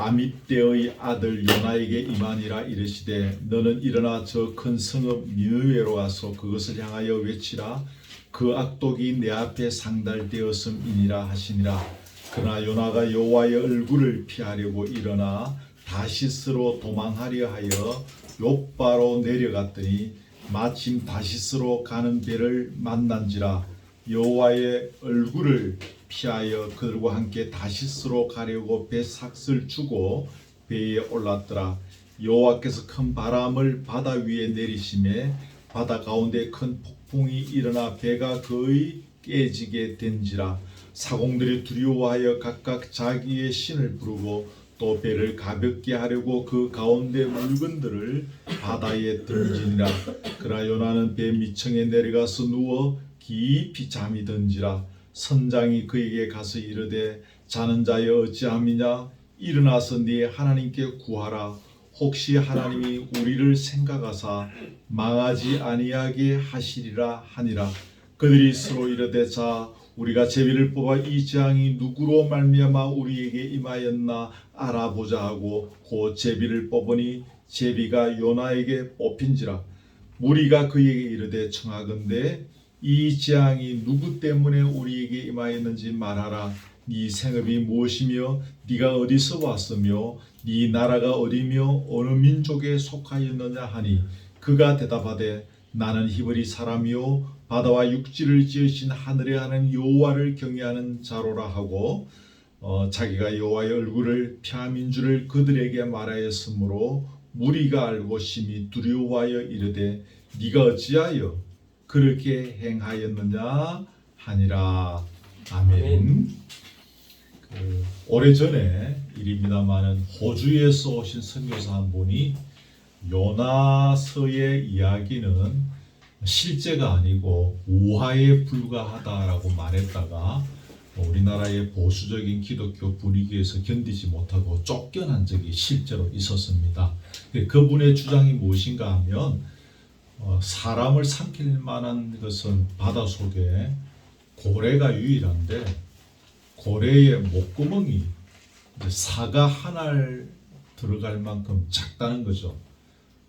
아mit대의 아들 요나에게 임하니라 이르시되 너는 일어나 저 큰 성읍 니느웨로 가서 그것을 향하여 외치라. 그 악독이 내 앞에 상달되었음이니라 하시니라. 그러나 요나가 여호와의 얼굴을 피하려고 일어나 다시스로 도망하려 하여 욥바로 내려갔더니 마침 다시스로 가는 배를 만난지라. 여호와의 얼굴을 피하여 그들과 함께 다시스로 가려고 배 삭슬 주고 배에 올랐더라. 여호와께서 큰 바람을 바다 위에 내리심에 바다 가운데 큰 폭풍이 일어나 배가 거의 깨지게 된지라. 사공들이 두려워하여 각각 자기의 신을 부르고 또 배를 가볍게 하려고 그 가운데 물건들을 바다에 던지니라. 그러나 요나는 배 밑층에 내려가서 누워 깊이 잠이 든지라. 선장이 그에게 가서 이르되 자는 자여 어찌함이냐. 일어나서 네 하나님께 구하라. 혹시 하나님이 우리를 생각하사 망하지 아니하게 하시리라 하니라. 그들이 서로 이르되 자 우리가 제비를 뽑아 이 재앙이 누구로 말미암아 우리에게 임하였나 알아보자 하고 곧 제비를 뽑으니 제비가 요나에게 뽑힌지라. 무리가 그에게 이르되 청하건대 이 재앙이 누구 때문에 우리에게 임하였는지 말하라. 네 생업이 무엇이며 네가 어디서 왔으며 네 나라가 어디며 어느 민족에 속하였느냐 하니 그가 대답하되 나는 히브리 사람이요 바다와 육지를 지으신 하늘에 하는 여호와를 경외하는 자로라 하고 자기가 여호와의 얼굴을 피함인 줄을 그들에게 말하였으므로 무리가 알고 심히 두려워하여 이르되 네가 어찌하여 그렇게 행하였느냐 하니라. 아멘. 오래전에 일입니다마는 호주에서 오신 선교사 한 분이 요나서의 이야기는 실제가 아니고 우화에 불과하다라고 말했다가 우리나라의 보수적인 기독교 분위기에서 견디지 못하고 쫓겨난 적이 실제로 있었습니다. 그분의 주장이 무엇인가 하면 사람을 삼킬 만한 것은 바닷속에 고래가 유일한데 고래의 목구멍이 사과 한 알 들어갈 만큼 작다는 거죠.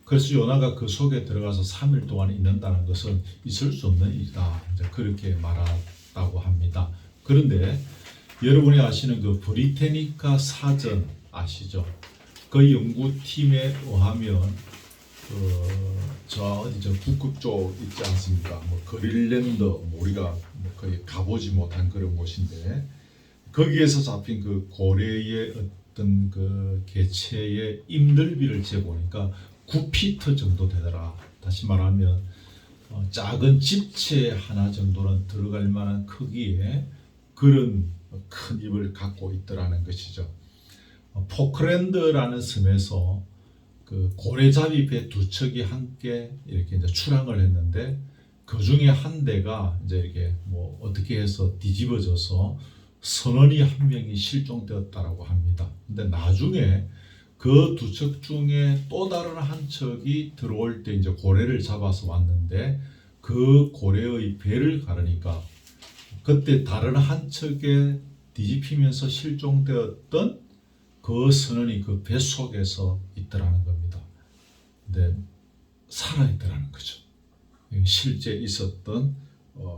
그래서 요나가 그 속에 들어가서 3일 동안 있는다는 것은 있을 수 없는 일이다. 그렇게 말했다고 합니다. 그런데 여러분이 아시는 그 브리테니카 사전 아시죠? 그 연구팀에 의하면 저 북극 쪽 있지 않습니까? 그린랜드 우리가 거의 가보지 못한 그런 곳인데 거기에서 잡힌 그 고래의 어떤 그 개체의 입 넓이를 재보니까 9피트 정도 되더라. 다시 말하면 작은 집채 하나 정도는 들어갈 만한 크기의 그런 큰 입을 갖고 있더라는 것이죠. 포클랜드라는 섬에서 그 고래잡이 배 두 척이 함께 이렇게 이제 출항을 했는데 그 중에 한 대가 이제 이렇게 어떻게 해서 뒤집어져서 선원이 한 명이 실종되었다라고 합니다. 근데 나중에 그 두 척 중에 또 다른 한 척이 들어올 때 이제 고래를 잡아서 왔는데 그 고래의 배를 가르니까 그때 다른 한 척에 뒤집히면서 실종되었던 그 선원이 그 배 속에서 있더라는 겁니다. 근데 살아있더라는 거죠. 실제 있었던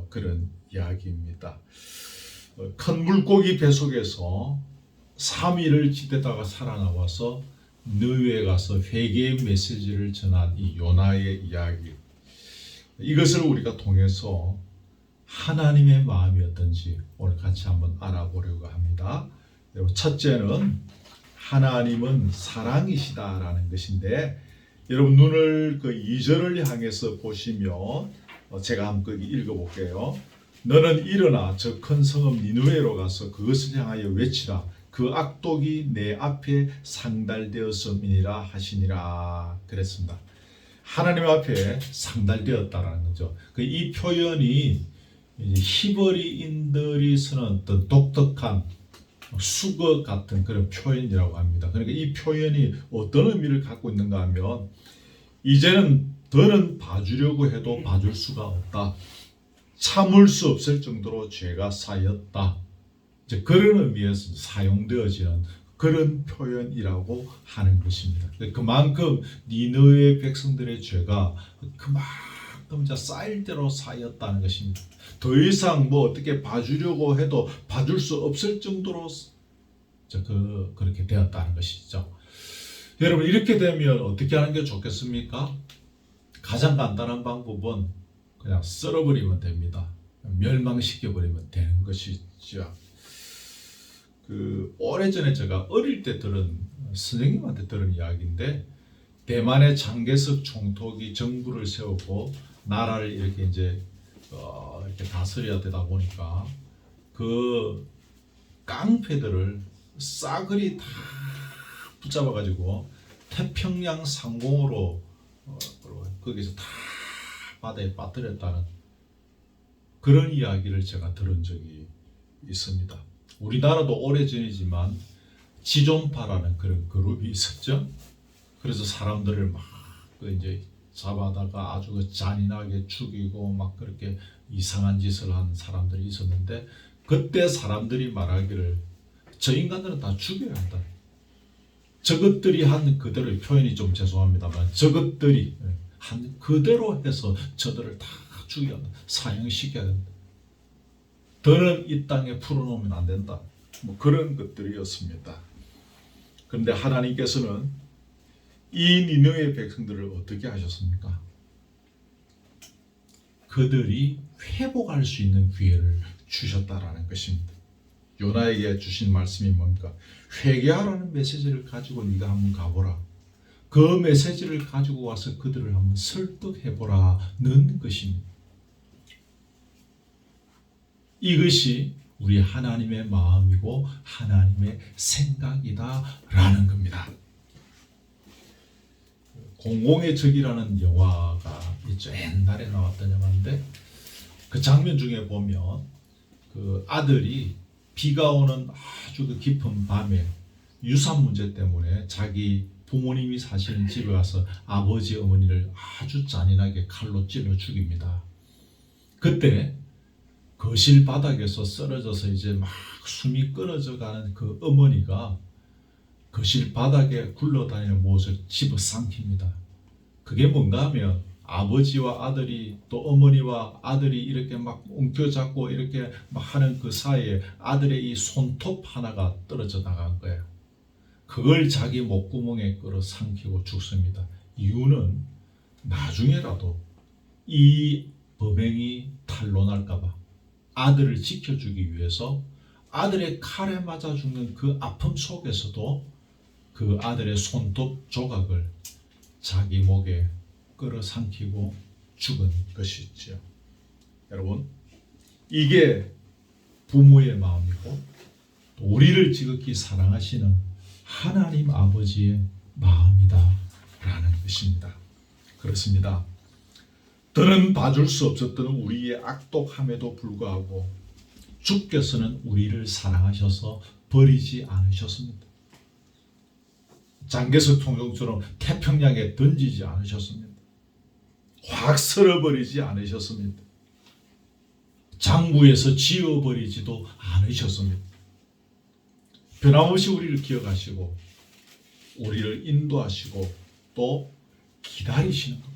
그런 이야기입니다. 큰 물고기 배 속에서 3일을 지내다가 살아나와서 느웨에 가서 회개의 메시지를 전한 이 요나의 이야기, 이것을 우리가 통해서 하나님의 마음이 어떤지 오늘 같이 한번 알아보려고 합니다. 첫째는 하나님은 사랑이시다라는 것인데 여러분 눈을 그 2절을 향해서 보시면 제가 한번 읽어볼게요. 너는 일어나 저 큰 성읍 니느웨로 가서 그것을 향하여 외치라. 그 악독이 내 앞에 상달되었음이니라 하시니라. 그랬습니다. 하나님 앞에 상달되었다라는 거죠. 이 표현이 히브리인들이 쓰는 어떤 독특한 수거 같은 그런 표현이라고 합니다. 그러니까 이 표현이 어떤 의미를 갖고 있는가 하면 이제는 더는 봐주려고 해도 봐줄 수가 없다. 참을 수 없을 정도로 죄가 쌓였다. 이제 그런 의미에서 사용되어지는 그런 표현이라고 하는 것입니다. 그만큼 니느웨 백성들의 죄가 그만큼 쌓일 대로 쌓였다는 것입니다. 더 이상 뭐 어떻게 봐주려고 해도 봐줄 수 없을 정도로 그렇게 되었다는 것이죠. 여러분, 이렇게 되면 어떻게 하는 게 좋겠습니까? 가장 간단한 방법은 그냥 썰어버리면 됩니다. 멸망시켜버리면 되는 것이죠. 오래전에 제가 어릴 때 선생님한테 들은 이야기인데, 대만의 장개석 총독이 정부를 세우고 나라를 이렇게 이렇게 다스려야 되다 보니까 그 깡패들을 싸그리 다 붙잡아가지고 태평양 상공으로 거기서 다 바다에 빠뜨렸다는 그런 이야기를 제가 들은 적이 있습니다. 우리나라도 오래전이지만 지존파라는 그런 그룹이 있었죠. 그래서 사람들을 막 잡아다가 아주 잔인하게 죽이고 막 그렇게 이상한 짓을 한 사람들이 있었는데, 그때 사람들이 말하기를 저 인간들은 다 죽여야 한다. 저것들이 한 그대로, 표현이 좀 죄송합니다만 저것들이 한 그대로 해서 저들을 다 죽여야 한다. 사형시켜야 된다. 더는 이 땅에 풀어놓으면 안 된다. 뭐 그런 것들이었습니다. 그런데 하나님께서는 이 니느웨 백성들을 어떻게 하셨습니까? 그들이 회복할 수 있는 기회를 주셨다라는 것입니다. 요나에게 주신 말씀이 뭡니까? 회개하라는 메시지를 가지고 네가 한번 가보라. 그 메시지를 가지고 와서 그들을 한번 설득해보라는 것입니다. 이것이 우리 하나님의 마음이고 하나님의 생각이다라는 겁니다. 공공의 적이라는 영화가 있죠. 옛날에 나왔던 영화인데, 그 장면 중에 보면 그 아들이 비가 오는 아주 깊은 밤에 유산 문제 때문에 자기 부모님이 사시는 집에 가서 아버지 어머니를 아주 잔인하게 칼로 찔러 죽입니다. 그때 거실 바닥에서 쓰러져서 막 숨이 끊어져 가는 그 어머니가 거실 바닥에 굴러다니는 모습을 집어삼킵니다. 그게 뭔가 하면 아버지와 아들이, 또 어머니와 아들이 이렇게 막 엉켜잡고 이렇게 막 하는 그 사이에 아들의 이 손톱 하나가 떨어져 나간 거예요. 그걸 자기 목구멍에 끌어삼키고 죽습니다. 이유는 나중에라도 이 범행이 탄로날까봐 아들을 지켜주기 위해서 아들의 칼에 맞아 죽는 그 아픔 속에서도 그 아들의 손톱 조각을 자기 목에 끌어삼키고 죽은 것이죠. 여러분, 이게 부모의 마음이고 또 우리를 지극히 사랑하시는 하나님 아버지의 마음이다라는 것입니다. 그렇습니다. 더는 봐줄 수 없었던 우리의 악독함에도 불구하고 주께서는 우리를 사랑하셔서 버리지 않으셨습니다. 장개석 총독처럼 태평양에 던지지 않으셨습니다. 확 쓸어버리지 않으셨습니다. 장부에서 지워버리지도 않으셨습니다. 변함없이 우리를 기억하시고 우리를 인도하시고 또 기다리시는 겁니다.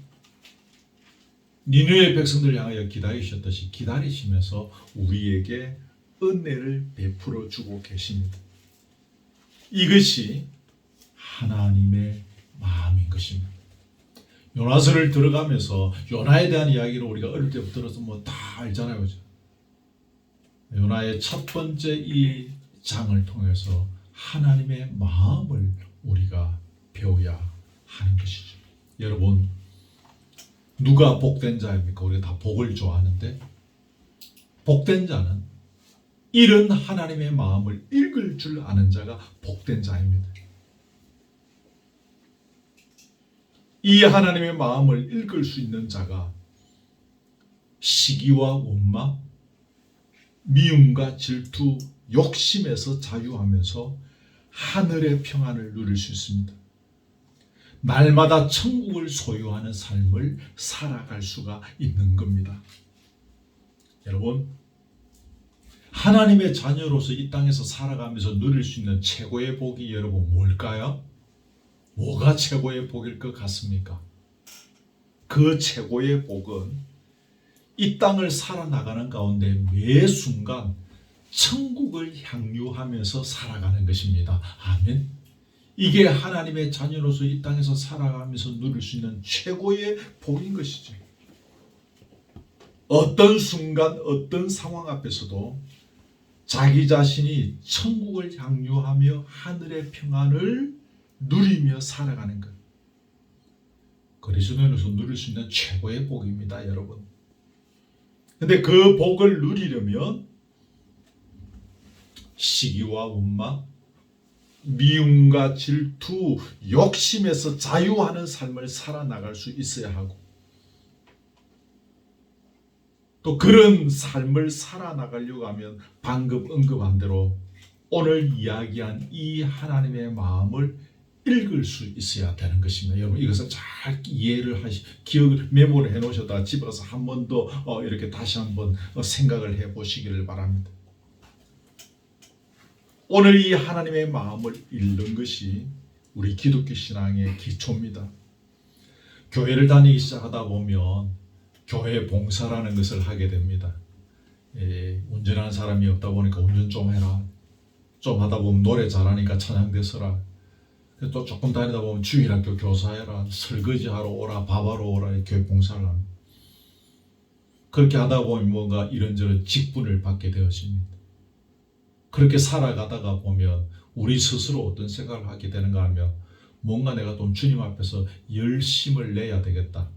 니느웨 백성들 향하여 기다리셨듯이 기다리시면서 우리에게 은혜를 베풀어 주고 계십니다. 이것이 하나님의 마음인 것입니다. 요나서를 들어가면서 요나에 대한 이야기를 우리가 어릴 때부터 들어서 뭐 다 알잖아요. 그죠? 요나의 첫 번째 이 장을 통해서 하나님의 마음을 우리가 배워야 하는 것이죠. 여러분, 누가 복된 자입니까? 우리가 다 복을 좋아하는데, 복된 자는 이런 하나님의 마음을 읽을 줄 아는 자가 복된 자입니다. 이 하나님의 마음을 읽을 수 있는 자가 시기와 원망, 미움과 질투, 욕심에서 자유하면서 하늘의 평안을 누릴 수 있습니다. 날마다 천국을 소유하는 삶을 살아갈 수가 있는 겁니다. 여러분, 하나님의 자녀로서 이 땅에서 살아가면서 누릴 수 있는 최고의 복이 여러분 뭘까요? 뭐가 최고의 복일 것 같습니까? 그 최고의 복은 이 땅을 살아나가는 가운데 매 순간 천국을 향유하면서 살아가는 것입니다. 아멘. 이게 하나님의 자녀로서 이 땅에서 살아가면서 누릴 수 있는 최고의 복인 것이죠. 어떤 순간 어떤 상황 앞에서도 자기 자신이 천국을 향유하며 하늘의 평안을 누리며 살아가는 것. 그리스도인으로서 누릴 수 있는 최고의 복입니다, 여러분. 근데 그 복을 누리려면 시기와 원망, 미움과 질투, 욕심에서 자유하는 삶을 살아나갈 수 있어야 하고, 또 그런 삶을 살아나가려고 하면 방금 언급한 대로 오늘 이야기한 이 하나님의 마음을 읽을 수 있어야 되는 것입니다. 여러분 이것을 잘 이해를 기억을 메모를 해 놓으셨다가 집에 가서 한 번 더 이렇게 다시 한번 생각을 해 보시기를 바랍니다. 오늘 이 하나님의 마음을 읽는 것이 우리 기독교 신앙의 기초입니다. 교회를 다니기 시작하다 보면 교회 봉사라는 것을 하게 됩니다. 운전하는 사람이 없다 보니까 운전 좀 해라. 좀 하다 보면 노래 잘하니까 찬양대 서라. 또 조금 다니다 보면 주일학교 교사해라. 설거지하러 오라. 밥하러 오라. 교회 봉사를 합니다. 그렇게 하다 보면 뭔가 이런저런 직분을 받게 되어집니다. 그렇게 살아가다가 보면 우리 스스로 어떤 생각을 하게 되는가 하면 뭔가 내가 좀 주님 앞에서 열심을 내야 되겠다.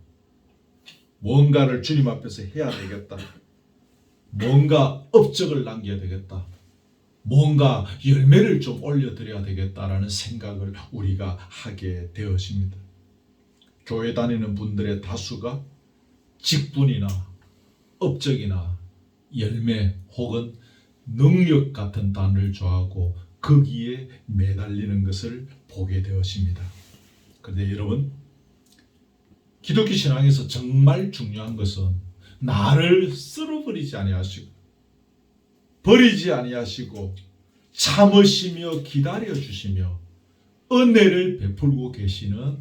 뭔가를 주님 앞에서 해야 되겠다. 뭔가 업적을 남겨야 되겠다. 뭔가 열매를 좀 올려드려야 되겠다라는 생각을 우리가 하게 되어집니다. 교회 다니는 분들의 다수가 직분이나 업적이나 열매 혹은 능력 같은 단어를 좋아하고 거기에 매달리는 것을 보게 되었습니다. 그런데 여러분, 기독교 신앙에서 정말 중요한 것은 나를 쓸어버리지 아니하시고 버리지 아니하시고 참으시며 기다려 주시며 은혜를 베풀고 계시는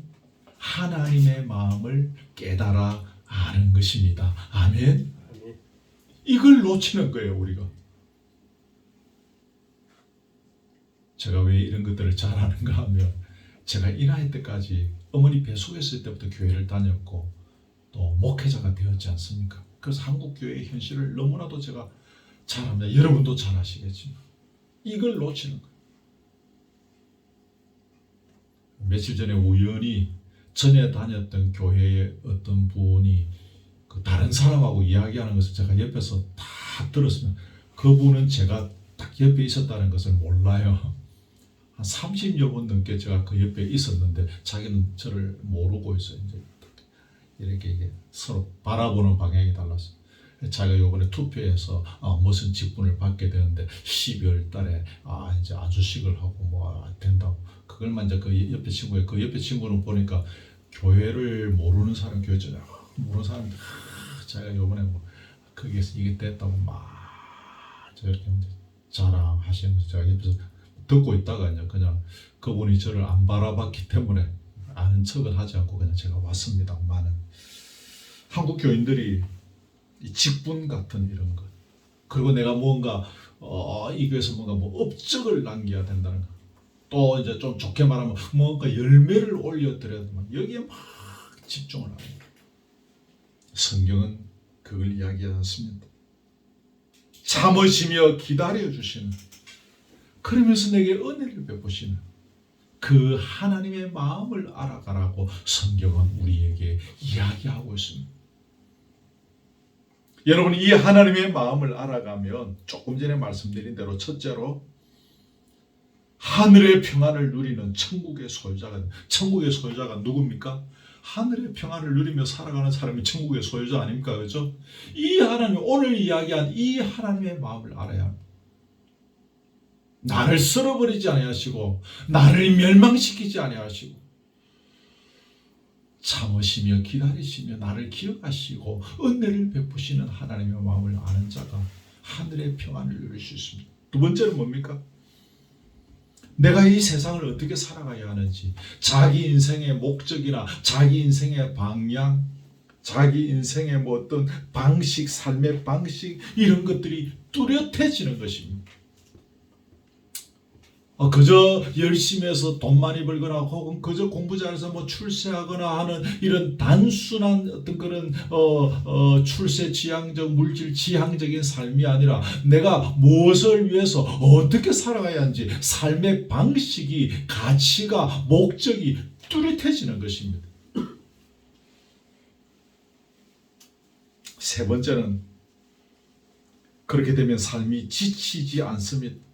하나님의 마음을 깨달아 아는 것입니다. 아멘. 이걸 놓치는 거예요, 우리가. 제가 왜 이런 것들을 잘 아는가 하면 제가 이 나이 때까지 어머니 배 속에 있을 때부터 교회를 다녔고 또 목회자가 되었지 않습니까? 그래서 한국 교회의 현실을 너무나도 제가 잘 압니다. 여러분도 잘 아시겠지만 이걸 놓치는 거예요. 며칠 전에 우연히 전에 다녔던 교회의 어떤 분이 그 다른 사람하고 이야기하는 것을 제가 옆에서 다 들었습니다. 그분은 제가 딱 옆에 있었다는 것을 몰라요. 한 30여 분 넘게 제가 그 옆에 있었는데 자기는 저를 모르고 있어요. 이제 이렇게 서로 바라보는 방향이 달랐어요. 자기가 이번에 투표해서 무슨 직분을 받게 되는데 12월 달에 이제 안수식을 하고 뭐 된다고. 그걸만 이제 그 옆에 친구는 보니까 교회를 모르는 사람, 교회 전혀 모르는 사람, 자기가 이번에 뭐 거기에서 이게 됐다고 막 저렇게 자랑하시는 거죠. 제가 옆에서 듣고 있다가 그냥 그분이 저를 안 바라봤기 때문에 아는 척을 하지 않고 그냥 제가 왔습니다. 많은 한국 교인들이 이 직분 같은 이런 것, 그리고 내가 뭔가 이 교회에서 뭔가 뭐 업적을 남겨야 된다는 것, 또 이제 좀 좋게 말하면 뭔가 열매를 올려드려야 된다. 여기에 막 집중을 합니다. 성경은 그걸 이야기하지 않습니다. 참으시며 기다려 주시는, 그러면서 내게 은혜를 베푸시는 그 하나님의 마음을 알아가라고 성경은 우리에게 이야기하고 있습니다. 여러분, 이 하나님의 마음을 알아가면 조금 전에 말씀드린 대로 첫째로 하늘의 평안을 누리는 천국의 소유자가 누굽니까? 하늘의 평안을 누리며 살아가는 사람이 천국의 소유자 아닙니까? 그렇죠? 이 하나님, 오늘 이야기한 이 하나님의 마음을 알아야 합니다. 나를 쓸어버리지 아니하시고 나를 멸망시키지 아니하시고 참으시며 기다리시며 나를 기억하시고 은혜를 베푸시는 하나님의 마음을 아는 자가 하늘의 평안을 누릴 수 있습니다. 두 번째는 뭡니까? 내가 이 세상을 어떻게 살아가야 하는지, 자기 인생의 목적이나 자기 인생의 방향, 자기 인생의 뭐 어떤 방식, 삶의 방식, 이런 것들이 뚜렷해지는 것입니다. 그저 열심히 해서 돈 많이 벌거나 혹은 그저 공부 잘해서 뭐 출세하거나 하는 이런 단순한 어떤 그런 출세 지향적, 물질 지향적인 삶이 아니라 내가 무엇을 위해서 어떻게 살아가야 하는지 삶의 방식이, 가치가, 목적이 뚜렷해지는 것입니다. 세 번째는 그렇게 되면 삶이 지치지 않습니다.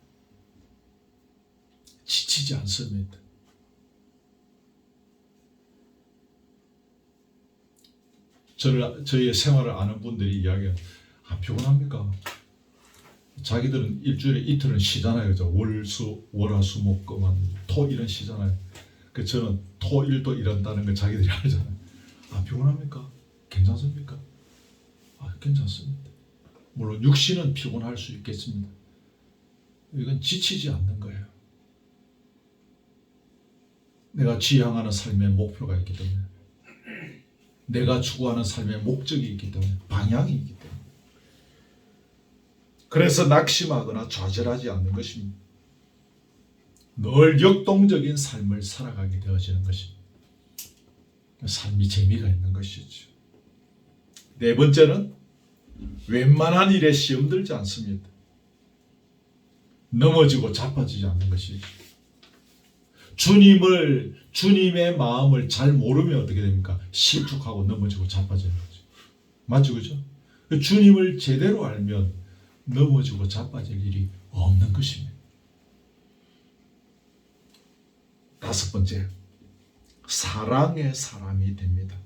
지치지 않습니다. 저의 생활을 아는 분들이 이야기해요. 피곤합니까? 자기들은 일주일에 이틀은 쉬잖아요. 그죠? 월화수목금한 토 이런 쉬잖아요. 저는 토일도 일한다는 걸 자기들이 알잖아요. 피곤합니까? 괜찮습니까? 괜찮습니다. 물론 육신은 피곤할 수 있겠습니다. 이건 지치지 않는 거예요. 내가 지향하는 삶의 목표가 있기 때문에, 내가 추구하는 삶의 목적이 있기 때문에, 방향이 있기 때문에, 그래서 낙심하거나 좌절하지 않는 것입니다. 늘 역동적인 삶을 살아가게 되어지는 것입니다. 삶이 재미가 있는 것이죠. 네 번째는 웬만한 일에 시험 들지 않습니다. 넘어지고 자빠지지 않는 것이죠. 주님의 마음을 잘 모르면 어떻게 됩니까? 실족하고 넘어지고 자빠지는 거죠. 맞죠? 그죠? 주님을 제대로 알면 넘어지고 자빠질 일이 없는 것입니다. 다섯 번째, 사랑의 사람이 됩니다.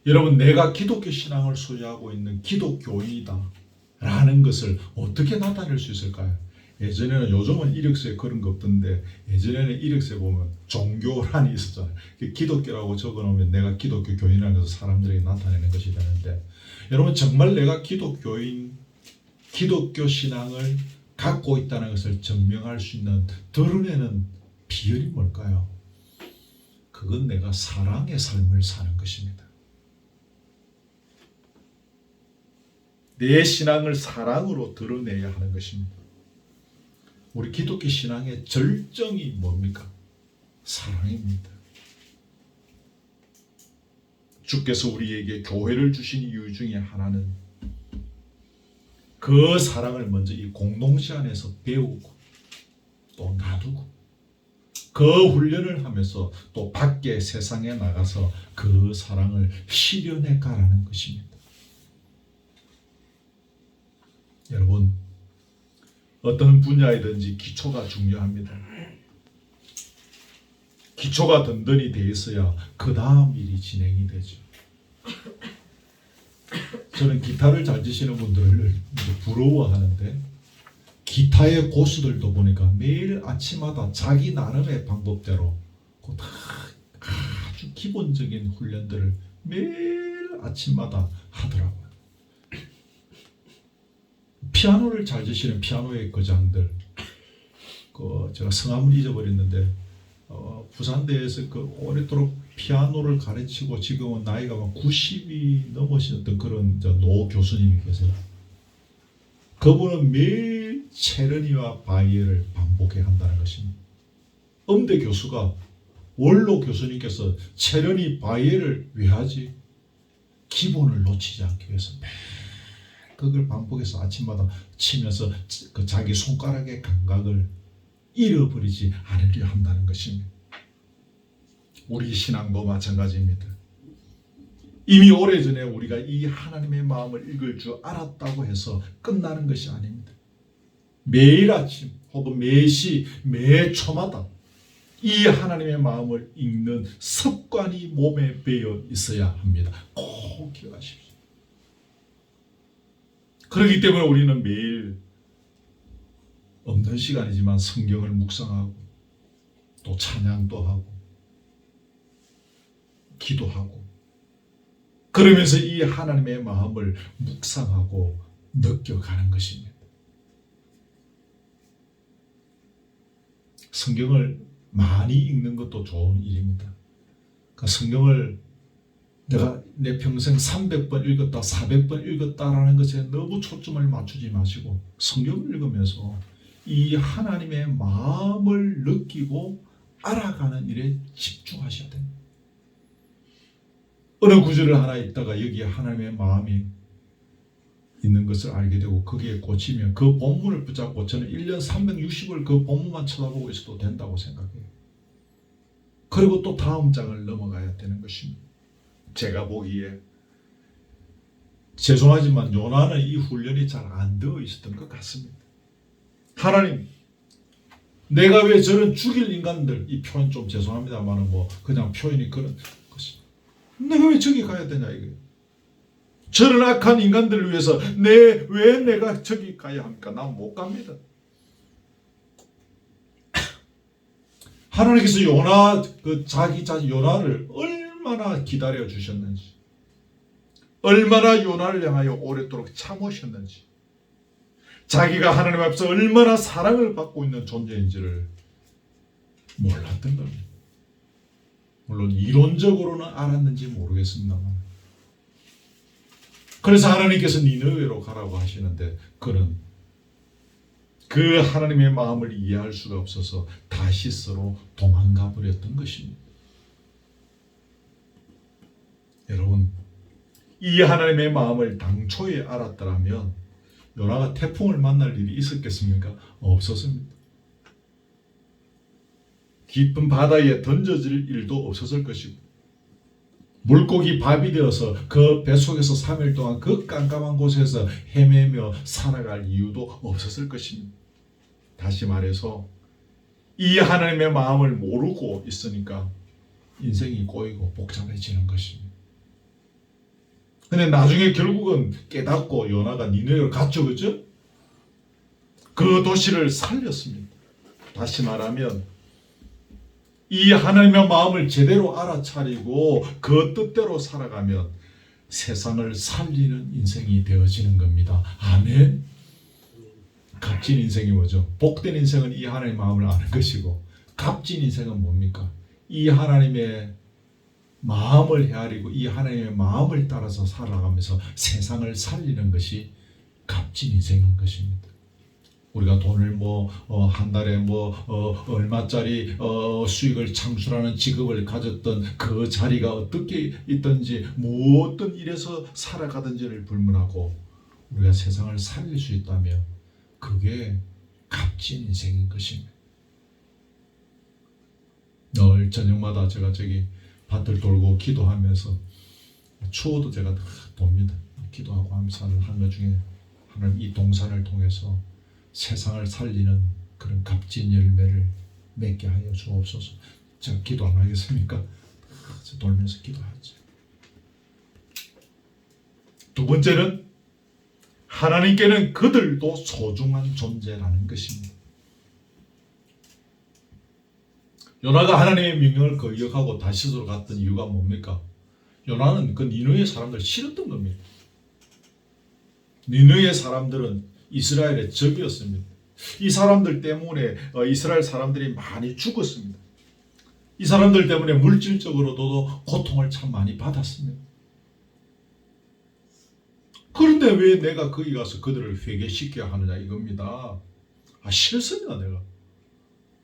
여러분, 내가 기독교 신앙을 소유하고 있는 기독교인이다 라는 것을 어떻게 나타낼 수 있을까요? 예전에는, 요즘은 이력서에 그런 거 없던데, 예전에는 이력서에 보면 종교란이 있었잖아요. 기독교라고 적어놓으면 내가 기독교 교인이라는 것을 사람들에게 나타내는 것이 되는데, 여러분 정말 내가 기독교인, 기독교 신앙을 갖고 있다는 것을 증명할 수 있는, 드러내는 비결이 뭘까요? 그건 내가 사랑의 삶을 사는 것입니다. 내 신앙을 사랑으로 드러내야 하는 것입니다. 우리 기독교 신앙의 절정이 뭡니까? 사랑입니다. 주께서 우리에게 교회를 주신 이유 중에 하나는 그 사랑을 먼저 이 공동체 안에서 배우고 또 놔두고 그 훈련을 하면서 또 밖에 세상에 나가서 그 사랑을 실현해 가라는 것입니다. 여러분, 어떤 분야이든지 기초가 중요합니다. 기초가 든든히 돼 있어야 그 다음 일이 진행이 되죠. 저는 기타를 잘 치시는 분들을 부러워하는데, 기타의 고수들도 보니까 매일 아침마다 자기 나름의 방법대로 아주 기본적인 훈련들을 매일 아침마다 하더라고요. 피아노를 잘 치시는 피아노의 거장들, 제가 성함을 잊어버렸는데, 부산대에서 오랫도록 피아노를 가르치고 지금은 나이가 90이 넘으셨던 그런 노 교수님이 계세요. 그분은 매일 체르니와 바이엘을 반복해야 한다는 것입니다. 음대 교수가, 원로 교수님께서 체르니 바이엘을 왜 하지? 기본을 놓치지 않기 위해서 매일 그걸 반복해서 아침마다 치면서 그 자기 손가락의 감각을 잃어버리지 않으려 한다는 것입니다. 우리 신앙도 마찬가지입니다. 이미 오래전에 우리가 이 하나님의 마음을 읽을 줄 알았다고 해서 끝나는 것이 아닙니다. 매일 아침 혹은 매시 매초마다 이 하나님의 마음을 읽는 습관이 몸에 배어 있어야 합니다. 꼭 기억하십시오. 그렇기 때문에 우리는 매일 없는 시간이지만 성경을 묵상하고 또 찬양도 하고 기도하고, 그러면서 이 하나님의 마음을 묵상하고 느껴가는 것입니다. 성경을 많이 읽는 것도 좋은 일입니다. 그러니까 성경을 내가 내 평생 300번 읽었다, 400번 읽었다라는 것에 너무 초점을 맞추지 마시고 성경을 읽으면서 이 하나님의 마음을 느끼고 알아가는 일에 집중하셔야 됩니다. 어느 구절을 하나 읽다가 여기에 하나님의 마음이 있는 것을 알게 되고 거기에 꽂히면 그 본문을 붙잡고 저는 1년 360을 그 본문만 쳐다보고 있어도 된다고 생각해요. 그리고 또 다음 장을 넘어가야 되는 것입니다. 제가 보기에 죄송하지만 요나는 이 훈련이 잘 안 되어 있었던 것 같습니다. 하나님, 내가 왜 저런 죽일 인간들, 이 표현 좀 죄송합니다만 뭐 그냥 표현이 그런 것입니다. 내가 왜 저기 가야 되냐 이거예요. 저런 악한 인간들을 위해서 왜 내가 저기 가야 합니까? 난 못 갑니다. 하나님께서 자기 요나를 얼마나 기다려 주셨는지, 얼마나 요나를 향하여 오랫도록 참으셨는지, 자기가 하나님 앞에서 얼마나 사랑을 받고 있는 존재인지를 몰랐던 겁니다. 물론 이론적으로는 알았는지 모르겠습니다만, 그래서 하나님께서 니느웨로 가라고 하시는데 그는 그 하나님의 마음을 이해할 수가 없어서 다시스로 도망가 버렸던 것입니다. 여러분, 이 하나님의 마음을 당초에 알았더라면 요나가 태풍을 만날 일이 있었겠습니까? 없었습니다. 깊은 바다에 던져질 일도 없었을 것이고, 물고기 밥이 되어서 그 뱃속에서 3일 동안 그 깜깜한 곳에서 헤매며 살아갈 이유도 없었을 것입니다. 다시 말해서 이 하나님의 마음을 모르고 있으니까 인생이 꼬이고 복잡해지는 것입니다. 근데 나중에 결국은 깨닫고 요나가 니느웨로 갔죠, 그죠? 그 도시를 살렸습니다. 다시 말하면 이 하나님의 마음을 제대로 알아차리고 그 뜻대로 살아가면 세상을 살리는 인생이 되어지는 겁니다. 아멘. 값진 인생이 뭐죠? 복된 인생은 이 하나님의 마음을 아는 것이고, 값진 인생은 뭡니까? 이 하나님의 마음을 헤아리고 이 하나님의 마음을 따라서 살아가면서 세상을 살리는 것이 값진 인생인 것입니다. 우리가 돈을 한 달에 얼마짜리 수익을 창출하는 직업을 가졌던 그 자리가 어떻게 있든지 어떤 일에서 살아가든지를 불문하고 우리가 세상을 살릴 수 있다면 그게 값진 인생인 것입니다. 늘 저녁마다 제가 저기 밭을 돌고 기도하면서 추워도 제가 돕니다. 기도하고 하면서 하는 것 중에 하나님 이 동산을 통해서 세상을 살리는 그런 값진 열매를 맺게 하여 주옵소서. 제가 기도 안 하겠습니까? 돌면서 기도하죠. 두 번째는 하나님께는 그들도 소중한 존재라는 것입니다. 요나가 하나님의 명령을 거역하고 다시스로 갔던 이유가 뭡니까? 요나는 그 니느웨 사람들 싫었던 겁니다. 니느웨 사람들은 이스라엘의 적이었습니다. 이 사람들 때문에 이스라엘 사람들이 많이 죽었습니다. 이 사람들 때문에 물질적으로도 고통을 참 많이 받았습니다. 그런데 왜 내가 거기 가서 그들을 회개시켜야 하느냐 이겁니다. 싫습니다.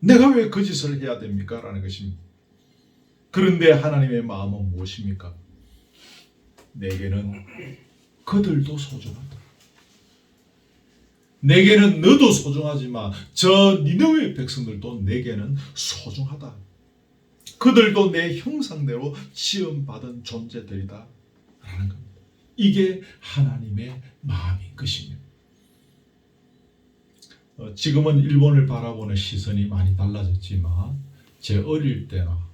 내가 왜 그 짓을 해야 됩니까? 라는 것입니다. 그런데 하나님의 마음은 무엇입니까? 내게는 그들도 소중하다. 내게는 너도 소중하지만 저 니느웨 백성들도 내게는 소중하다. 그들도 내 형상대로 지음받은 존재들이다 라는 겁니다. 이게 하나님의 마음인 것입니다. 지금은 일본을 바라보는 시선이 많이 달라졌지만 제 어릴 때나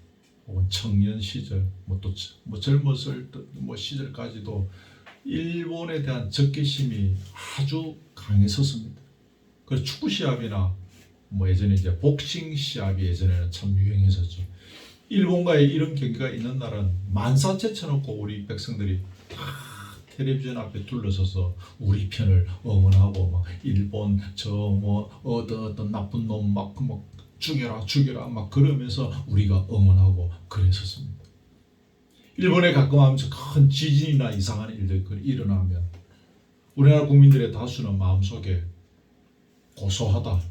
혹은 청년 시절 또 젊었을 시절까지도 일본에 대한 적개심이 아주 강했었습니다. 그래서 축구 시합이나 예전에 이제 복싱 시합이 예전에는 참 유행했었죠. 일본과의 이런 경기가 있는 날은 만사체 쳐놓고 우리 백성들이 다 텔레비전 앞에 둘러서서 우리 편을 응원하고 막 일본 저 뭐 어떤 나쁜 놈 막 죽여라 막 그러면서 우리가 응원하고 그랬었습니다. 일본에 가끔 하면서 큰 지진이나 이상한 일들이 일어나면 우리나라 국민들의 다수는 마음속에 고소하다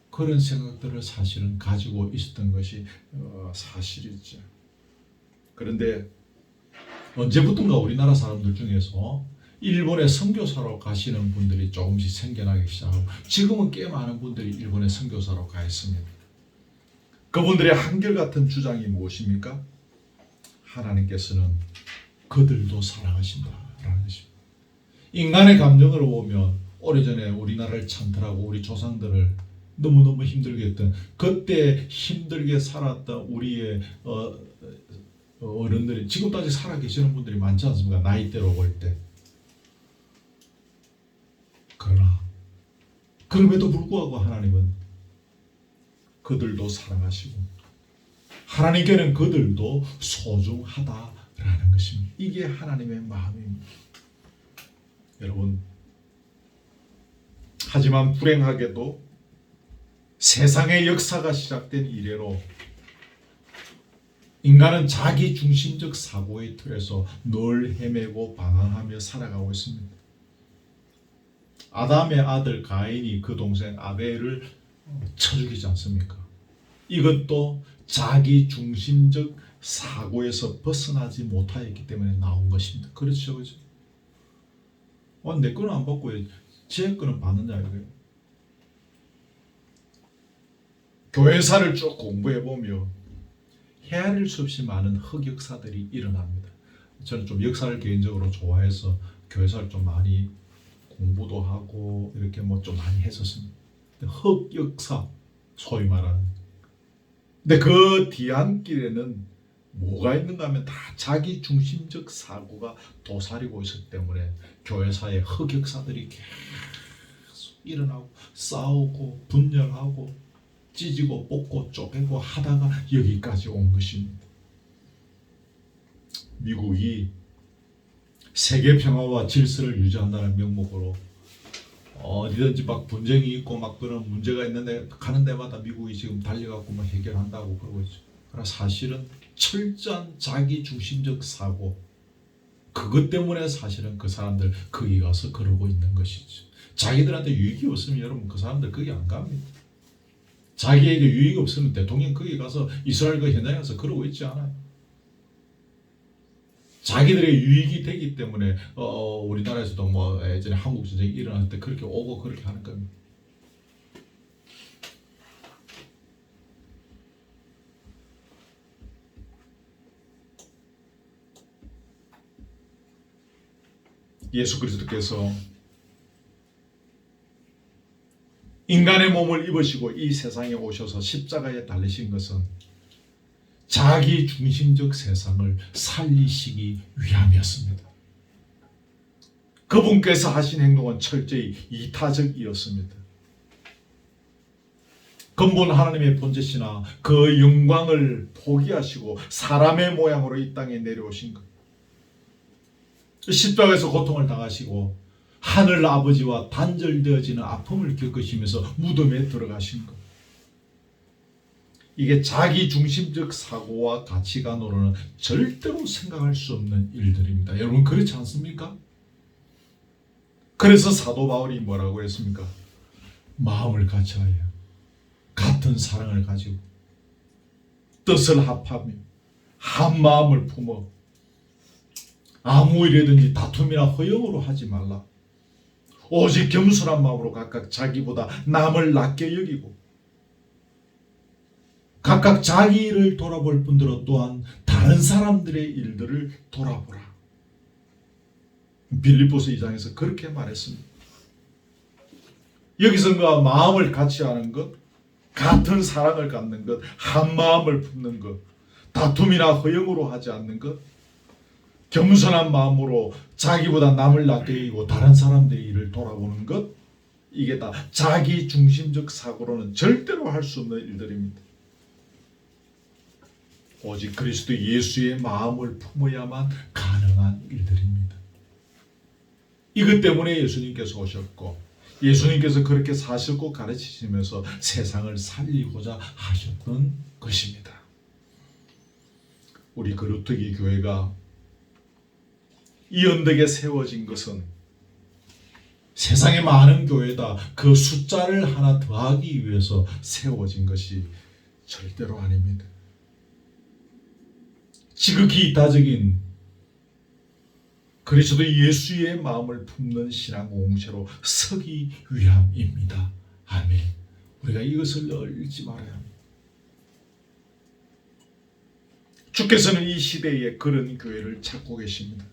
그런 생각들을 사실은 가지고 있었던 것이 사실이죠. 그런데 언제부턴가 우리나라 사람들 중에서 일본에 선교사로 가시는 분들이 조금씩 생겨나기 시작하고 지금은 꽤 많은 분들이 일본에 선교사로 가 있습니다. 그분들의 한결같은 주장이 무엇입니까? 하나님께서는 그들도 사랑하신다라는 것입니다. 인간의 감정으로 보면 오래전에 우리나라를 창탈하고 우리 조상들을 너무너무 힘들게 했던 그때 힘들게 살았던 우리의 어른들이 지금도 아직 살아계시는 분들이 많지 않습니까? 나이대로 볼 때. 그러나 그럼에도 불구하고 하나님은 그들도 사랑하시고 하나님께는 그들도 소중하다라는 것입니다. 이게 하나님의 마음입니다. 여러분, 하지만 불행하게도 세상의 역사가 시작된 이래로 인간은 자기 중심적 사고의 틀에서 늘 헤매고 방황하며 살아가고 있습니다. 아담의 아들 가인이 그 동생 아벨을 쳐 죽이지 않습니까? 이것도 자기 중심적 사고에서 벗어나지 못하였기 때문에 나온 것입니다. 그렇죠, 그렇죠? 내 거는 안 받고 제 거는 받느냐 이거예요. 교회사를 쭉 공부해 보면 헤아릴 수 없이 많은 흑역사들이 일어납니다. 저는 좀 역사를 개인적으로 좋아해서 교회사를 좀 많이 공부도 하고 이렇게 뭐 좀 많이 했었습니다. 흑역사 소위 말하는. 근데 그 뒤안길에는 뭐가 있는가 하면 다 자기 중심적 사고가 도사리고 있었기 때문에 교회사의 흑역사들이 계속 일어나고 싸우고 분열하고 찢고 뽑고 쪼개고 하다가 여기까지 온 것입니다. 미국이 세계 평화와 질서를 유지한다는 명목으로 어디든지 막 분쟁이 있고 막 그런 문제가 있는데 가는 데마다 미국이 지금 달려갖고 막 해결한다고 그러고 있죠. 그러나 사실은 철저한 자기 중심적 사고, 그것 때문에 사실은 그 사람들 거기 가서 그러고 있는 것이죠. 자기들한테 유익이 없으면 여러분 그 사람들 거기 안 갑니다. 자기에게 유익이 없으면 대통령 거기 가서 이스라엘 그 현장에 가서 그러고 있지 않아요. 자기들의 유익이 되기 때문에 우리나라에서도 뭐 예전에 한국 전쟁이 일어날 때 그렇게 오고 그렇게 하는 겁니다. 예수 그리스도께서 인간의 몸을 입으시고 이 세상에 오셔서 십자가에 달리신 것은 자기 중심적 세상을 살리시기 위함이었습니다. 그분께서 하신 행동은 철저히 이타적이었습니다. 근본 하나님의 본체시나 그 영광을 포기하시고 사람의 모양으로 이 땅에 내려오신 것. 십자가에서 고통을 당하시고 하늘 아버지와 단절되어지는 아픔을 겪으시면서 무덤에 들어가신 것. 이게 자기 중심적 사고와 가치관으로는 절대로 생각할 수 없는 일들입니다. 여러분 그렇지 않습니까? 그래서 사도 바울이 뭐라고 했습니까? 마음을 같이하여 같은 사랑을 가지고 뜻을 합하며 한 마음을 품어 아무 일이든지 다툼이나 허영으로 하지 말라. 오직 겸손한 마음으로 각각 자기보다 남을 낮게 여기고 각각 자기 일을 돌아볼 뿐더러 또한 다른 사람들의 일들을 돌아보라. 빌립보서 2장에서 그렇게 말했습니다. 여기서 그 마음을 같이 하는 것, 같은 사랑을 갖는 것, 한 마음을 품는 것, 다툼이나 허영으로 하지 않는 것, 겸손한 마음으로 자기보다 남을 낮게 여기고 다른 사람들의 일을 돌아보는 것, 이게 다 자기 중심적 사고로는 절대로 할 수 없는 일들입니다. 오직 그리스도 예수의 마음을 품어야만 가능한 일들입니다. 이것 때문에 예수님께서 오셨고 예수님께서 그렇게 사셨고 가르치시면서 세상을 살리고자 하셨던 것입니다. 우리 거루터기 교회가 이 언덕에 세워진 것은 세상에 많은 교회다 그 숫자를 하나 더하기 위해서 세워진 것이 절대로 아닙니다. 지극히 이타적인 그리스도 예수의 마음을 품는 신앙 공동체로 서기 위함입니다. 아멘. 우리가 이것을 늘 잊지 말아야 합니다. 주께서는 이 시대에 그런 교회를 찾고 계십니다.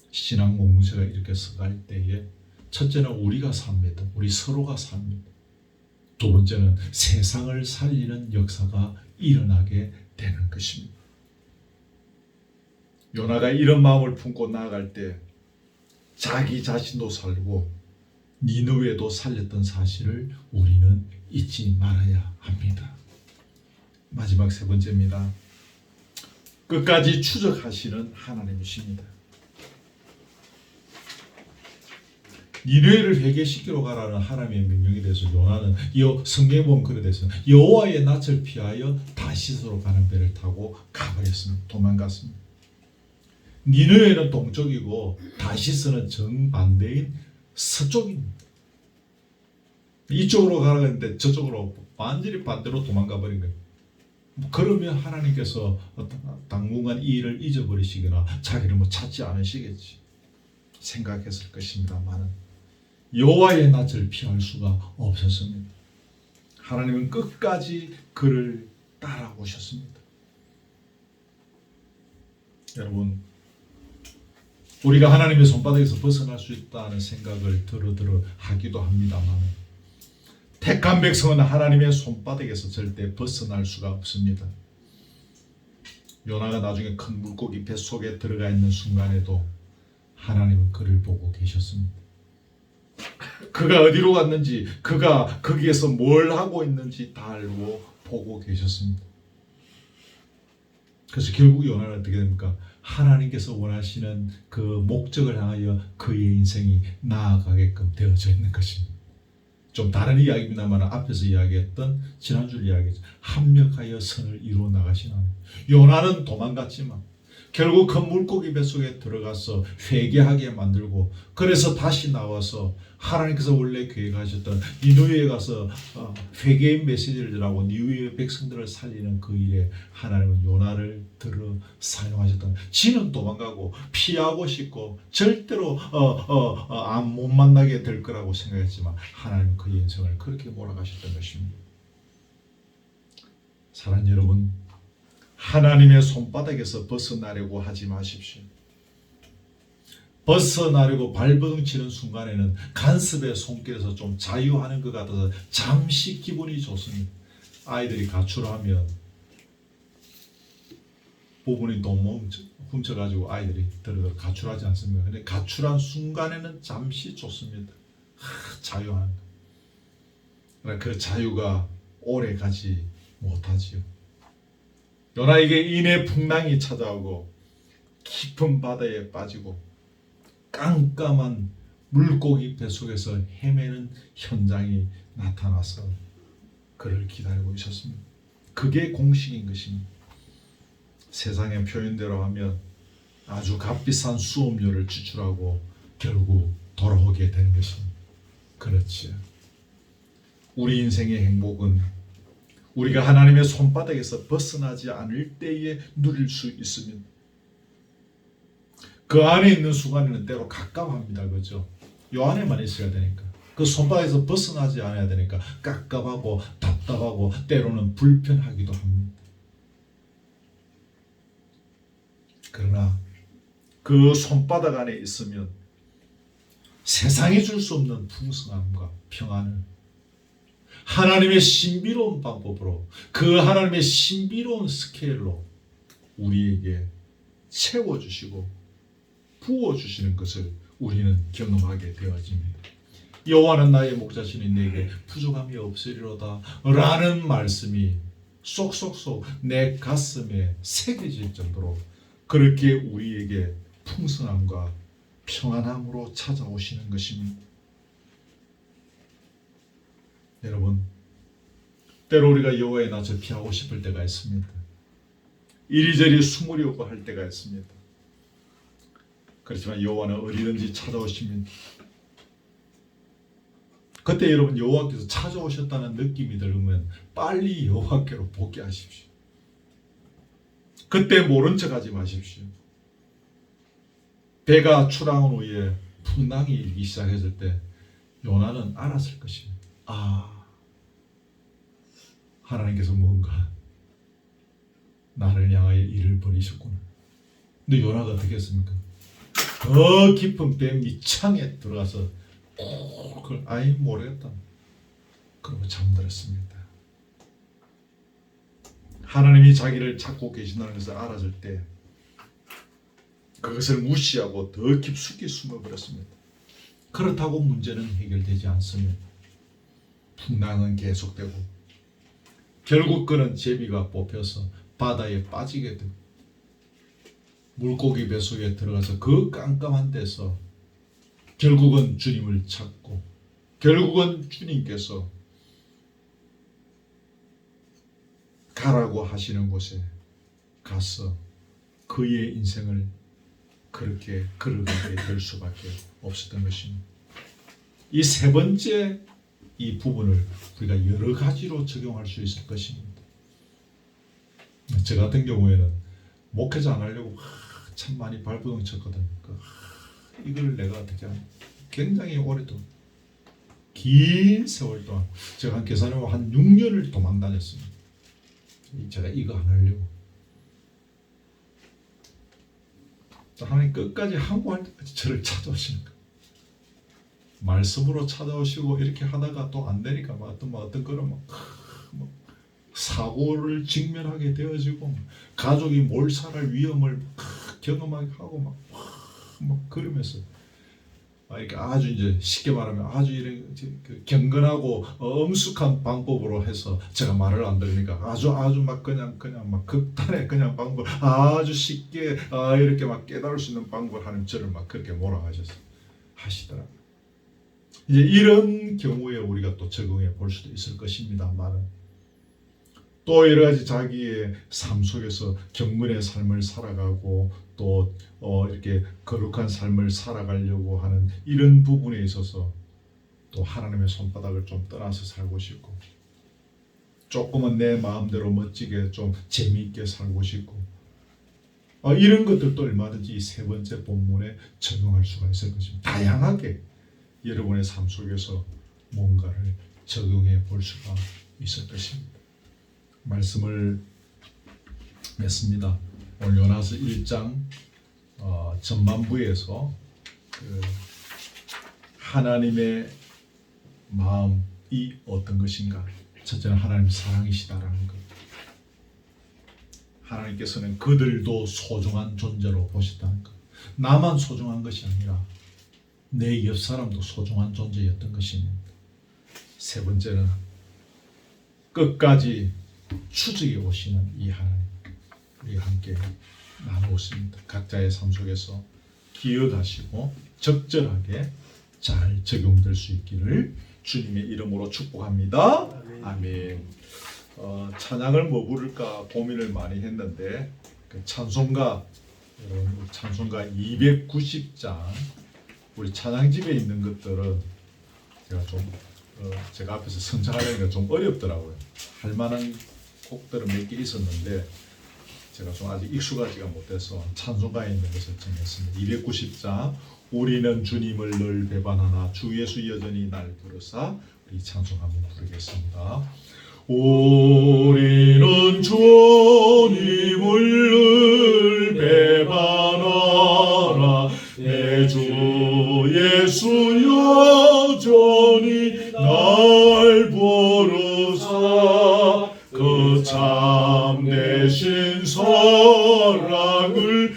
신앙 공동체가 이렇게 서갈 때에 첫째는 우리가 삽니다. 우리 서로가 삽니다. 두 번째는 세상을 살리는 역사가 일어나게 되는 것입니다. 요나가 이런 마음을 품고 나아갈 때 자기 자신도 살고 니느웨도 살렸던 사실을 우리는 잊지 말아야 합니다. 마지막 세 번째입니다. 끝까지 추적하시는 하나님이십니다. 니느웨를 회개시키러 가라는 하나님의 명령에 대해서 요나는 성경에 보면 그래 돼서 여호와의 낯을 피하여 다시스로 가는 배를 타고 가버렸습니다. 도망갔습니다. 니느웨는 동쪽이고 다시스는 정반대인 서쪽입니다. 이쪽으로 가라고 했는데 저쪽으로 완전히 반대로 도망가 버린 거예요. 그러면 하나님께서 당분간 이 일을 잊어버리시거나 자기를 찾지 않으시겠지 생각했을 것입니다만 여호와의 낯을 피할 수가 없었습니다. 하나님은 끝까지 그를 따라오셨습니다. 여러분, 우리가 하나님의 손바닥에서 벗어날 수 있다는 생각을 들어 하기도 합니다만 택한 백성은 하나님의 손바닥에서 절대 벗어날 수가 없습니다. 요나가 나중에 큰 물고기 뱃속에 들어가 있는 순간에도 하나님은 그를 보고 계셨습니다. 그가 어디로 갔는지, 그가 거기에서 뭘 하고 있는지 다 알고 보고 계셨습니다. 그래서 결국 요나는 어떻게 됩니까? 하나님께서 원하시는 그 목적을 향하여 그의 인생이 나아가게끔 되어져 있는 것입니다. 좀 다른 이야기입니다만 앞에서 이야기했던 지난주 이야기죠. 합력하여 선을 이루어 나가시는 하나님. 요나는 도망갔지만 결국 그 물고기 뱃속에 들어가서 회개하게 만들고 그래서 다시 나와서 하나님께서 원래 계획하셨던 니느웨에 가서 회개의 메시지를 전하고 니느웨의 백성들을 살리는 그 일에 하나님은 요나를 들어 사용하셨다. 지는 도망가고 피하고 싶고 절대로 못 만나게 될 거라고 생각했지만 하나님은 그의 인생을 그렇게 몰아가셨던 것입니다. 사랑하는 여러분, 하나님의 손바닥에서 벗어나려고 하지 마십시오. 벗어나려고 발버둥 치는 순간에는 간섭의 손길에서 좀 자유하는 것 같아서 잠시 기분이 좋습니다. 아이들이 가출하면 부모님 돈 훔쳐가지고 아이들이 들어 가출하지 않습니까? 근데 가출한 순간에는 잠시 좋습니다. 자유하는 것. 그러나 그 자유가 오래 가지 못하지요. 요나에게 인해 풍랑이 찾아오고 깊은 바다에 빠지고 깜깜한 물고기 뱃속에서 헤매는 현장이 나타나서 그를 기다리고 있었습니다. 그게 공식인 것입니다. 세상의 표현대로 하면 아주 값비싼 수업료를 지출하고 결국 돌아오게 되는 것입니다. 그렇지요. 우리 인생의 행복은 우리가 하나님의 손바닥에서 벗어나지 않을 때에 누릴 수 있습니다. 그 안에 있는 순간에는 때로 갑갑합니다. 그죠? 요 안에만 있어야 되니까. 그 손바닥에서 벗어나지 않아야 되니까 갑갑하고 답답하고 때로는 불편하기도 합니다. 그러나 그 손바닥 안에 있으면 세상이 줄 수 없는 풍성함과 평안을 하나님의 신비로운 방법으로 그 하나님의 신비로운 스케일로 우리에게 채워주시고 부어주시는 것을 우리는 경험하게 되어집니다. 여호와는 나의 목자시니 내게 부족함이 없으리로다 라는 말씀이 쏙쏙쏙 내 가슴에 새겨질 정도로 그렇게 우리에게 풍성함과 평안함으로 찾아오시는 것입니다. 여러분, 때로 우리가 여호와의 낯을 피하고 싶을 때가 있습니다. 이리저리 숨으려고 할 때가 있습니다. 그렇지만 여호와는 어디든지 찾아오십니다. 그때 여러분 여호와께서 찾아오셨다는 느낌이 들면 빨리 여호와께로 복귀하십시오. 그때 모른 척하지 마십시오. 배가 출항한 후에 풍랑이 일기 시작했을 때 요나는 알았을 것입니다. 하나님께서 뭔가 나를 향하여 일을 벌이셨구나. 근데 요나가 어떻게 했습니까? 더 깊은 배 밑창에 들어가서 그걸 모르겠다. 그러고 잠들었습니다. 하나님이 자기를 찾고 계신다는 것을 알았을 때 그것을 무시하고 더 깊숙이 숨어버렸습니다. 그렇다고 문제는 해결되지 않습니다. 풍랑은 계속되고 결국 그는 제비가 뽑혀서 바다에 빠지게 되고 물고기 뱃속에 들어가서 그 깜깜한 데서 결국은 주님을 찾고 결국은 주님께서 가라고 하시는 곳에 가서 그의 인생을 그렇게 걸어가게 될 수밖에 없었던 것입니다. 이 세 번째 이 부분을 우리가 여러 가지로 적용할 수 있을 것입니다. 저 같은 경우에는 목회자 안 하려고 참 많이 발버둥 쳤거든요. 이걸 내가 어떻게 하냐. 굉장히 오랫동안 긴 세월 동안 제가 한 계산해보면 한 6년을 도망 다녔습니다. 제가 이거 안 하려고. 하나님 끝까지 항구할 때까지 저를 찾아오시는 거예요. 말씀으로 찾아오시고 이렇게 하다가 또 안 되니까 어떤 거는 사고를 직면하게 되어지고 가족이 몰살할 위험을 경험하게 하고 그러면서 이렇게 아주 이제 쉽게 말하면 아주 이런 경건하고 엄숙한 방법으로 해서 제가 말을 안 들으니까 아주 그냥 극단의 그냥 방법 아주 쉽게 이렇게 깨달을 수 있는 방법을 하는 저를 그렇게 하시더라고요. 이제 이런 경우에 우리가 또 적용해 볼 수도 있을 것입니다만 또 여러 가지 자기의 삶 속에서 경건의 삶을 살아가고 또 이렇게 거룩한 삶을 살아가려고 하는 이런 부분에 있어서 또 하나님의 손바닥을 좀 떠나서 살고 싶고 조금은 내 마음대로 멋지게 좀 재미있게 살고 싶고 이런 것들도 얼마든지 이 세 번째 본문에 적용할 수가 있을 것입니다. 다양하게 여러분의 삶 속에서 뭔가를 적용해 볼 수가 있을 것입니다. 말씀을 맺습니다. 오늘 요나서 1장 전반부에서 하나님의 마음이 어떤 것인가. 첫째는 하나님 사랑이시다라는 것. 하나님께서는 그들도 소중한 존재로 보셨다는 것. 나만 소중한 것이 아니라 내 옆 사람도 소중한 존재였던 것입니다. 세 번째는 끝까지 추적해 오시는 이 하나님, 우리 함께 나누었습니다. 각자의 삶 속에서 기억하시고 적절하게 잘 적용될 수 있기를 주님의 이름으로 축복합니다. 아멘. 찬양을 뭐 부를까 고민을 많이 했는데 찬송가 290장 우리 찬양집에 있는 것들은 제가 앞에서 선창하려니까 좀 어렵더라고요. 할 만한 곡들은 몇 개 있었는데 제가 좀 아직 익숙하지가 못해서 찬송가에 있는 것을 정했습니다. 290장 우리는 주님을 늘 배반하나 주 예수 여전히 날 부르사. 우리 찬송 한번 부르겠습니다. 우리는 주님을 늘 배반하나 내 주 예수 여전히 날 부르사. 그 참되신 사랑을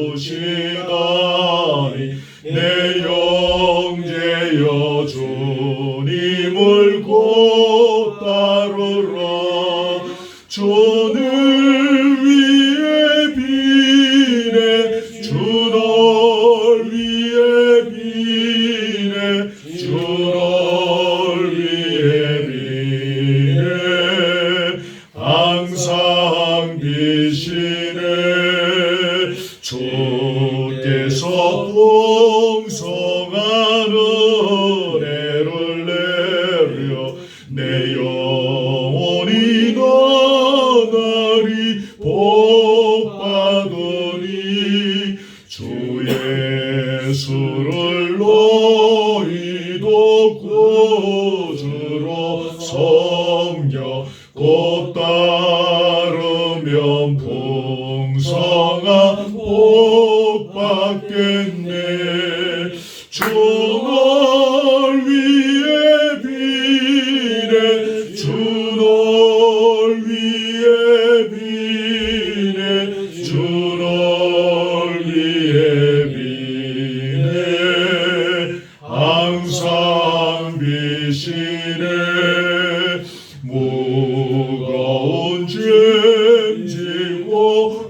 베푸시다니 내 영제여 주님을 곧 따르라. 주는 위에 비네 주 항상 비시네 주께서 풍성한 은혜를 내려 내 영혼이 나날이 복받으니 주 예수를 너희도 구주로 섬겨 곧 따르면 풍성한 복 받겠네. 주 널 위해 비네 주 널 위해 비네 주 널 위해 비네 항상 비시네 무거운 짐지고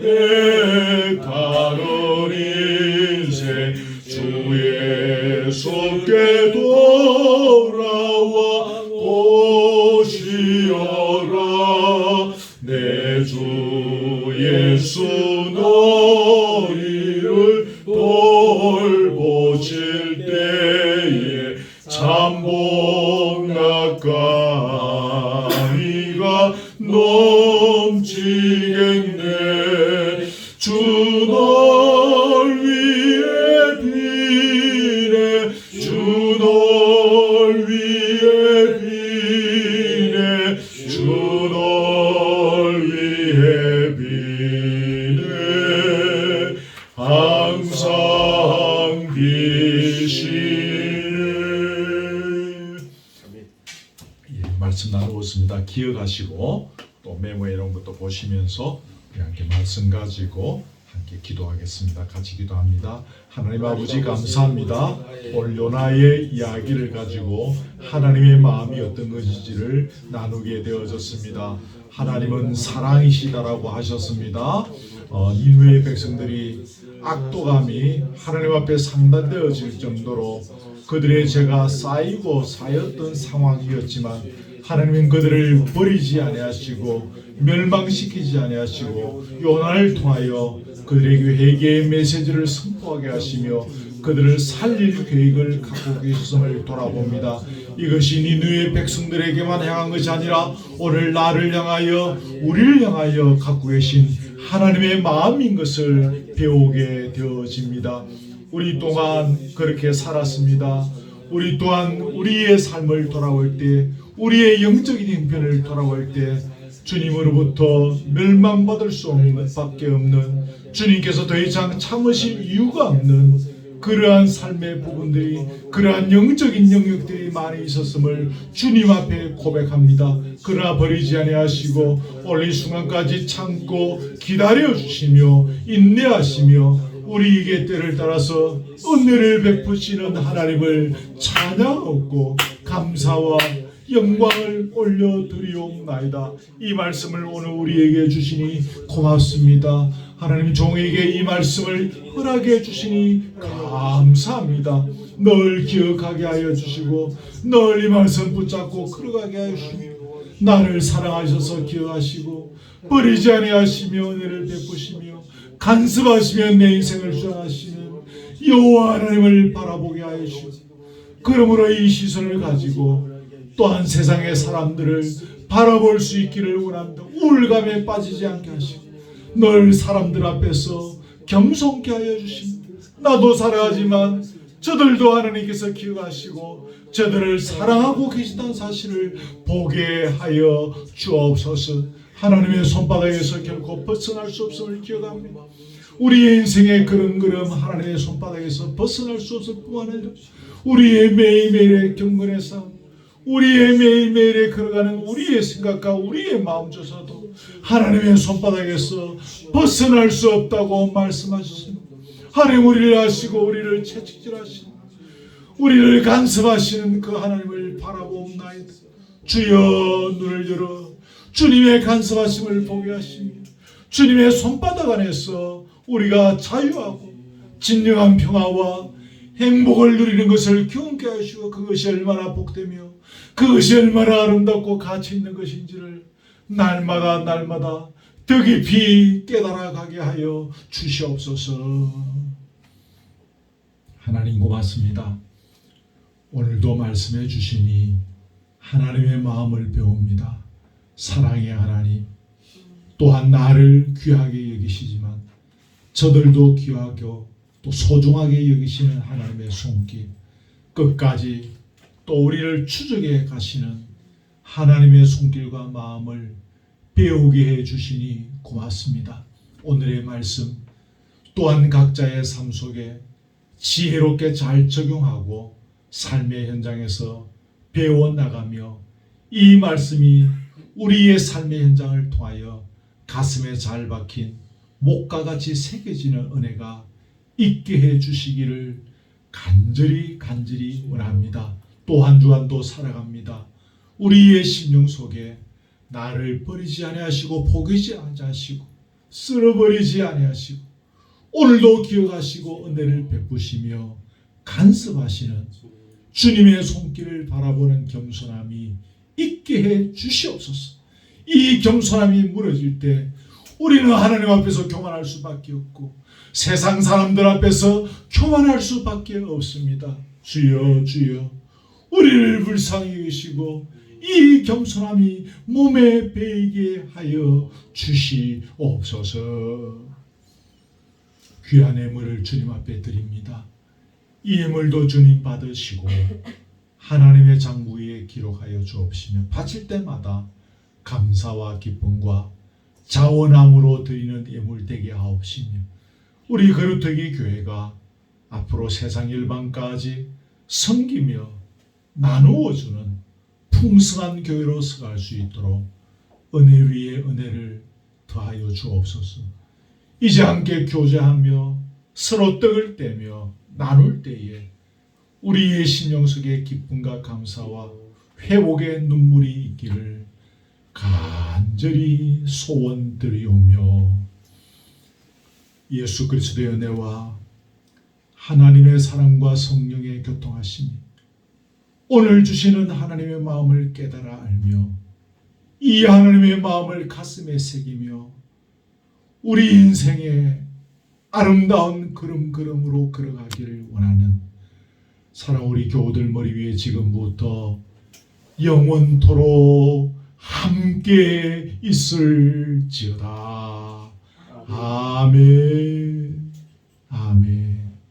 애타는 인생 주 예수께 돌아와 오시어라. 내 주 예수 너희를 돌보실 때에 참복 낙가미가 넘치겠네. 주 널 위해 비네 주 널 위해 비네 주 널 위해 비네 항상 비시네. 말씀 나누었습니다. 기억하시고 또 메모에 이런 것도 보시면서 우리 함께 말씀 가지고 함께 기도하겠습니다. 같이 기도합니다. 하나님 아버지 감사합니다. 오늘 요나의 이야기를 가지고 하나님의 마음이 어떤 것인지를 나누게 되어졌습니다. 하나님은 사랑이시다라고 하셨습니다. 니느웨 백성들이 악도감이 하나님 앞에 상달되어질 정도로 그들의 죄가 쌓이고 쌓였던 상황이었지만 하나님은 그들을 버리지 아니하시고 멸망시키지 아니하시고 요나를 통하여 그들에게 회개의 메시지를 선포하게 하시며 그들을 살릴 계획을 갖고 계셨음을 돌아봅니다. 이것이 니느웨 백성들에게만 향한 것이 아니라 오늘 나를 향하여 우리를 향하여 갖고 계신 하나님의 마음인 것을 배우게 되어집니다. 우리 또한 그렇게 살았습니다. 우리 또한 우리의 삶을 돌아올 때 우리의 영적인 형편을 돌아올 때 주님으로부터 멸망받을 수 없는 밖에 없는 주님께서 더 이상 참으실 이유가 없는 그러한 삶의 부분들이 그러한 영적인 영역들이 많이 있었음을 주님 앞에 고백합니다. 그러나 버리지 아니하시고 오늘 이 순간까지 참고 기다려 주시며 인내하시며 우리에게 때를 따라서 은혜를 베푸시는 하나님을 찬양하고 감사와 영광을 올려드리옵나이다. 이 말씀을 오늘 우리에게 주시니 고맙습니다. 하나님 종에게 이 말씀을 허락해 주시니 감사합니다. 늘 기억하게 하여 주시고 늘 이 말씀 붙잡고 걸어가게 하여 주시며 나를 사랑하셔서 기억하시고 버리지 아니하시며 은혜를 베푸시며 간섭하시며 내 인생을 주장하시는 여호와 하나님을 바라보게 하여 주시고 그러므로 이 시선을 가지고 또한 세상의 사람들을 바라볼 수 있기를 원합니다. 우울감에 빠지지 않게 하시고 늘 사람들 앞에서 겸손케 하여 주십니다. 나도 살아가지만 저들도 하나님께서 기억하시고 저들을 사랑하고 계시다는 사실을 보게 하여 주옵소서. 하나님의 손바닥에서 결코 벗어날 수 없음을 기억합니다. 우리의 인생의 그런 하나님의 손바닥에서 벗어날 수 없을 뿐만 아니라 우리의 매일매일의 경건의 삶, 우리의 매일매일에 걸어가는 우리의 생각과 우리의 마음조차도 하나님의 손바닥에서 벗어날 수 없다고 말씀하셨습니다. 하나님 우리를 아시고 우리를 채찍질하시는 우리를 간섭하시는 그 하나님을 바라보옵나이다. 주여 눈을 열어 주님의 간섭하심을 보게 하시며 주님의 손바닥 안에서 우리가 자유하고 진정한 평화와 행복을 누리는 것을 경험케 하시고 그것이 얼마나 복되며 그것이 얼마나 아름답고 가치 있는 것인지를 날마다 날마다 더 깊이 깨달아가게 하여 주시옵소서. 하나님 고맙습니다. 오늘도 말씀해 주시니 하나님의 마음을 배웁니다. 사랑의 하나님, 또한 나를 귀하게 여기시지만 저들도 귀하고 또 소중하게 여기시는 하나님의 손길, 끝까지 또 우리를 추적해 가시는 하나님의 손길과 마음을 배우게 해 주시니 고맙습니다. 오늘의 말씀 또한 각자의 삶 속에 지혜롭게 잘 적용하고 삶의 현장에서 배워나가며 이 말씀이 우리의 삶의 현장을 통하여 가슴에 잘 박힌 목과 같이 새겨지는 은혜가 있게 해 주시기를 간절히 원합니다. 또 한 주간도 살아갑니다. 우리의 심령 속에 나를 버리지 아니하시고 포기지 아니하시고 쓸어버리지 아니하시고 오늘도 기억하시고 은혜를 베푸시며 간섭하시는 주님의 손길을 바라보는 겸손함이 있게 해 주시옵소서. 이 겸손함이 무너질 때 우리는 하나님 앞에서 교만할 수밖에 없고 세상 사람들 앞에서 교만할 수밖에 없습니다. 주여 주여 우리를 불쌍히 여기시고 이 겸손함이 몸에 배이게 하여 주시옵소서. 귀한 예물을 주님 앞에 드립니다. 이 예물도 주님 받으시고 하나님의 장부 위에 기록하여 주옵시며 바칠 때마다 감사와 기쁨과 자원함으로 드리는 예물 되게 하옵시며 우리 거루터기 교회가 앞으로 세상 일방까지 섬기며 나누어주는 풍성한 교회로 서갈 수 있도록 은혜 위에 은혜를 더하여 주옵소서. 이제 함께 교제하며 서로 떡을 떼며 나눌 때에 우리의 심령 속에 기쁨과 감사와 회복의 눈물이 있기를 간절히 소원드리오며 예수 그리스도의 은혜와 하나님의 사랑과 성령의 교통하심이 오늘 주시는 하나님의 마음을 깨달아 알며 이 하나님의 마음을 가슴에 새기며 우리 인생의 아름다운 걸음걸음으로 걸어가기를 원하는 사랑 우리 교우들 머리 위에 지금부터 영원토록 함께 있을지어다. 아멘. 아멘.